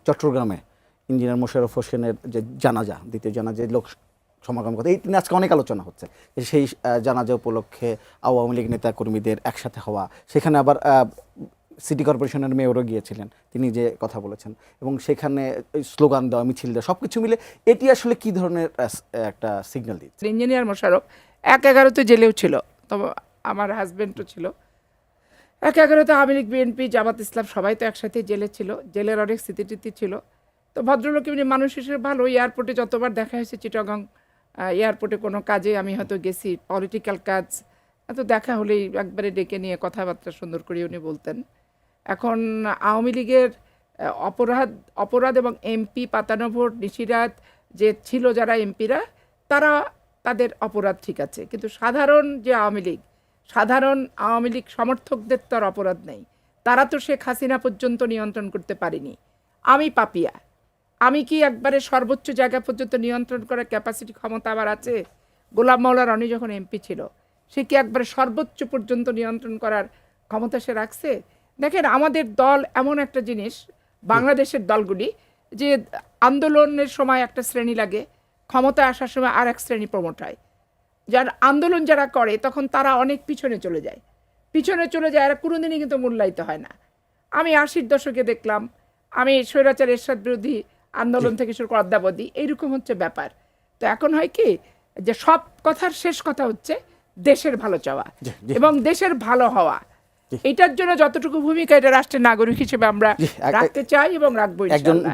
চট্টগ্রামে ইঞ্জিনিয়ার মোশাররফ হোসেনের যে জানাজা, দ্বিতীয় জানাজায় লোক সমাগম কথা, এই নিয়ে আজকে অনেক আলোচনা হচ্ছে যে সেই জানাজা উপলক্ষে আওয়ামী লীগ নেতা কর্মীদের একসাথে হওয়া, সেখানে আবার সিটি কর্পোরেশনের মেয়রও গিয়েছিলেন, তিনি যে কথা বলেছেন, এবং সেখানে স্লোগান দেওয়া, মিছিল দেওয়া, সব কিছু মিলে এটি আসলে কি ধরনের একটা সিগন্যাল দিচ্ছে? ইঞ্জিনিয়ার মোশাররফ ১/১১-তে জেলেও ছিল, তবে আমার হাজব্যান্ডও ছিল। ১/১১-তে আওয়ামী লীগ, বিএনপি, জামাত ইসলাম সবাই তো একসাথে জেলে ছিল, জেলের অনেক স্মৃতিটিতি ছিল। তো ভদ্রলোক এমনি মানুষ হিসেবে ভালো। এয়ারপোর্টে যতবার দেখা হয়েছে, চিটাগং এয়ারপোর্টে কোনো কাজে আমি হয়তো গেছি, পলিটিক্যাল কাজ, তো দেখা হলেই একবারে ডেকে নিয়ে কথাবার্তা সুন্দর করে উনি বলতেন। এখন আওয়ামী লীগের অপরাধ এবং এমপি পাতানো ভোট, নিশিরাত যে ছিল, যারা এমপিরা, তারা তাদের অপরাধ ঠিক আছে, কিন্তু সাধারণ যে সাধারণ আওয়ামী লীগ সমর্থকদের তো আর অপরাধ নেই। তারা তো শেখ হাসিনা পর্যন্ত নিয়ন্ত্রণ করতে পারেনি। আমি পাপিয়া, আমি কি একবারে সর্বোচ্চ জায়গা পর্যন্ত নিয়ন্ত্রণ করার ক্যাপাসিটি, ক্ষমতা আমার আছে? গোলাম মাওলা রনি যখন এমপি ছিল, সে কি একবারে সর্বোচ্চ পর্যন্ত নিয়ন্ত্রণ করার ক্ষমতা সে রাখছে? দেখেন, আমাদের দল এমন একটা জিনিস, বাংলাদেশের দলগুলি, যে আন্দোলনের সময় একটা শ্রেণী লাগে, ক্ষমতায় আসার সময় আর এক শ্রেণী প্রমোট হয়। যার আন্দোলন যারা করে তখন তারা অনেক পিছনে চলে যায়, এরা কোনোদিনই কিন্তু মূল্যায়িত হয় না। আমি ৮০ দশকে দেখলাম, আমি স্বৈরাচার এরশাদ বিরোধী আন্দোলন থেকে শুরু করে অদ্যাবধি এইরকম হচ্ছে ব্যাপার। তো এখন হয় কি, যে সব কথার শেষ কথা হচ্ছে দেশের ভালো চাওয়া এবং দেশের ভালো হওয়া। এটার জন্য যতটুকু ভূমিকা, এটা রাষ্ট্রের নাগরিক হিসেবে আমরা রাখতে চাই এবং রাখবো ইনশাআল্লাহ।